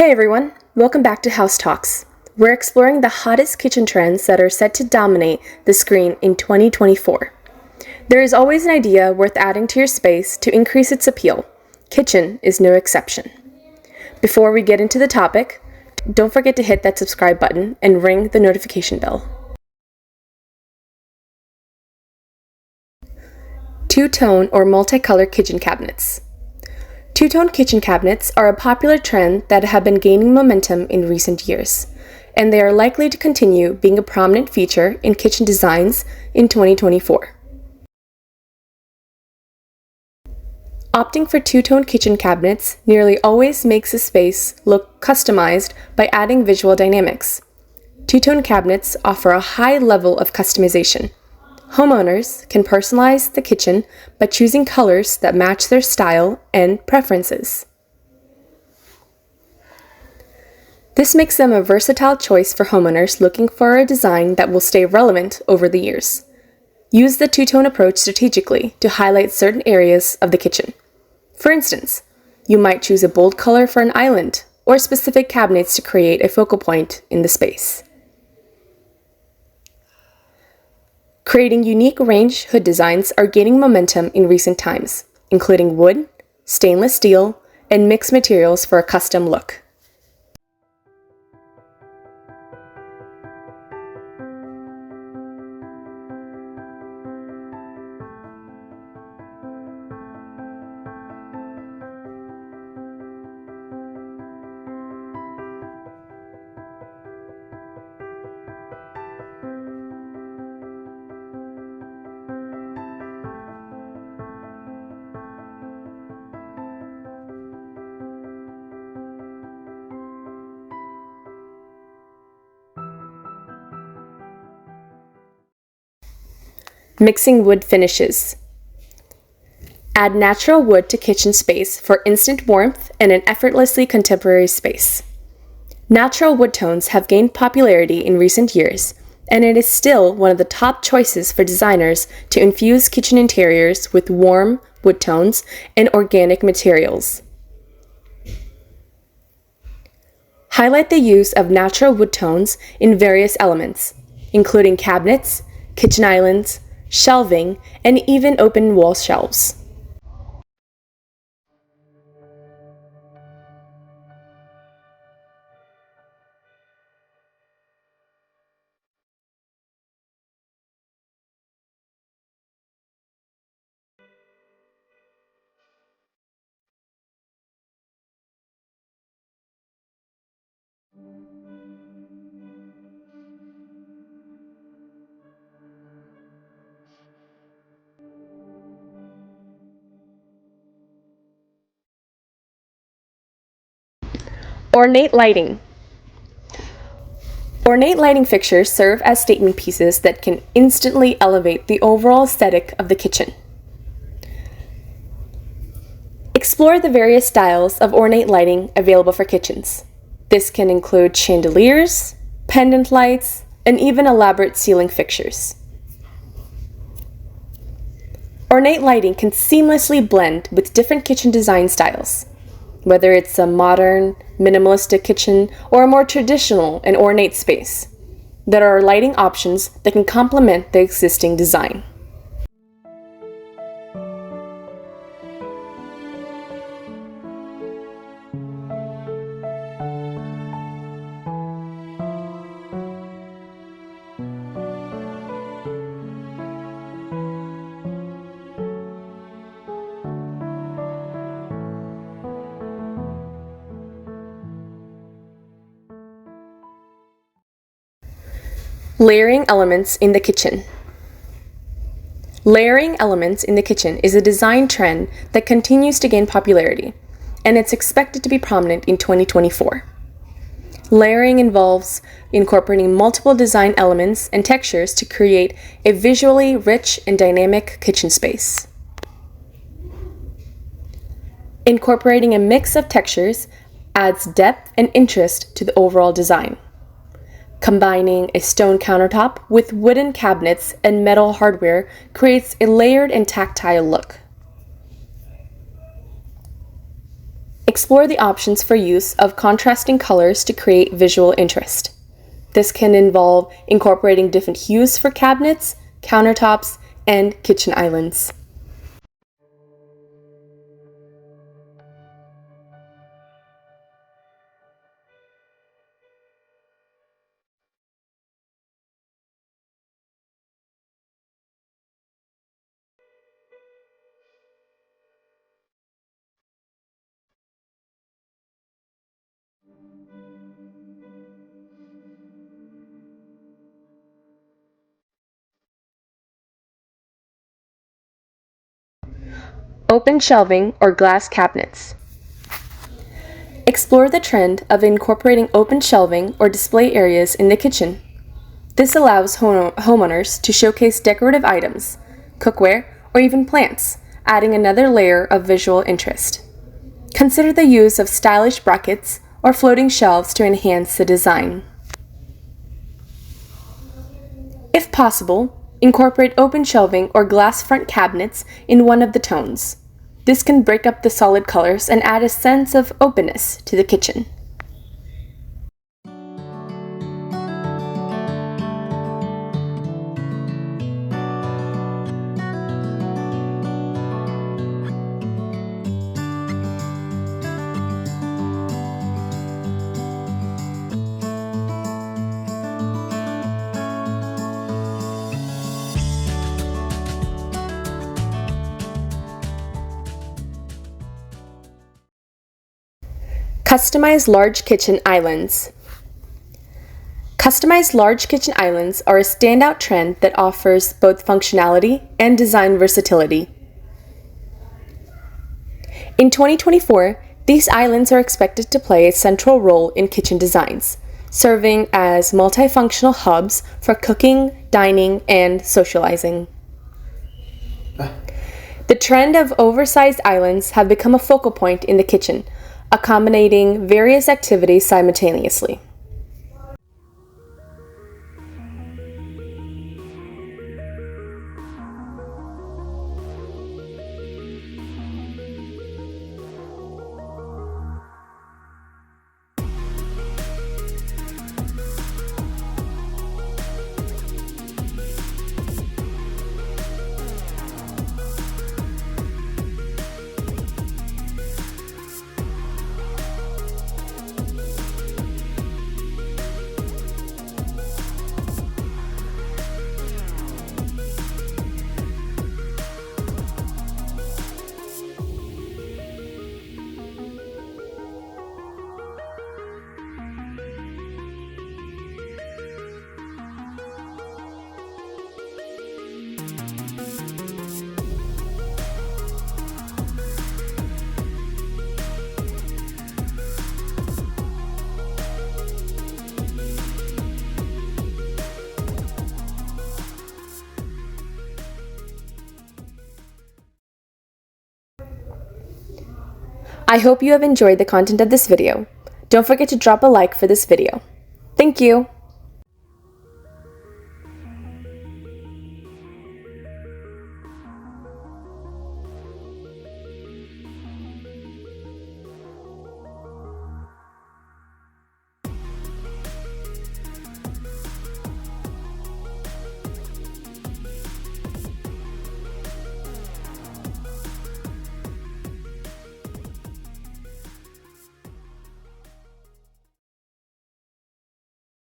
Hey everyone, welcome back to House Talks. We're exploring the hottest kitchen trends that are set to dominate the screen in 2024. There is always an idea worth adding to your space to increase its appeal. Kitchen is no exception. Before we get into the topic, don't forget to hit that subscribe button and ring the notification bell. Two-tone or multicolor kitchen cabinets. Two-tone kitchen cabinets are a popular trend that have been gaining momentum in recent years, and they are likely to continue being a prominent feature in kitchen designs in 2024. Opting for two-tone kitchen cabinets nearly always makes a space look customized by adding visual dynamics. Two-tone cabinets offer a high level of customization. Homeowners can personalize the kitchen by choosing colors that match their style and preferences. This makes them a versatile choice for homeowners looking for a design that will stay relevant over the years. Use the two-tone approach strategically to highlight certain areas of the kitchen. For instance, you might choose a bold color for an island or specific cabinets to create a focal point in the space. Creating unique range hood designs are gaining momentum in recent times, including wood, stainless steel, and mixed materials for a custom look. Mixing wood finishes. Add natural wood to kitchen space for instant warmth and an effortlessly contemporary space. Natural wood tones have gained popularity in recent years, and it is still one of the top choices for designers to infuse kitchen interiors with warm wood tones and organic materials. Highlight the use of natural wood tones in various elements, including cabinets, kitchen islands, shelving, and even open wall shelves. Ornate lighting. Ornate lighting fixtures serve as statement pieces that can instantly elevate the overall aesthetic of the kitchen. Explore the various styles of ornate lighting available for kitchens. This can include chandeliers, pendant lights, and even elaborate ceiling fixtures. Ornate lighting can seamlessly blend with different kitchen design styles. Whether it's a modern, minimalistic kitchen or a more traditional and ornate space, there are lighting options that can complement the existing design. Layering elements in the kitchen. Layering elements in the kitchen is a design trend that continues to gain popularity, and it's expected to be prominent in 2024. Layering involves incorporating multiple design elements and textures to create a visually rich and dynamic kitchen space. Incorporating a mix of textures adds depth and interest to the overall design. Combining a stone countertop with wooden cabinets and metal hardware creates a layered and tactile look. Explore the options for use of contrasting colors to create visual interest. This can involve incorporating different hues for cabinets, countertops, and kitchen islands. Open shelving or glass cabinets. Explore the trend of incorporating open shelving or display areas in the kitchen. This allows homeowners to showcase decorative items, cookware, or even plants, adding another layer of visual interest. Consider the use of stylish brackets or floating shelves to enhance the design. If possible, incorporate open shelving or glass front cabinets in one of the tones. This can break up the solid colors and add a sense of openness to the kitchen. Customize large kitchen islands. Customized large kitchen islands are a standout trend that offers both functionality and design versatility. In 2024, these islands are expected to play a central role in kitchen designs, serving as multifunctional hubs for cooking, dining, and socializing. The trend of oversized islands have become a focal point in the kitchen, accommodating various activities simultaneously. I hope you have enjoyed the content of this video. Don't forget to drop a like for this video. Thank you!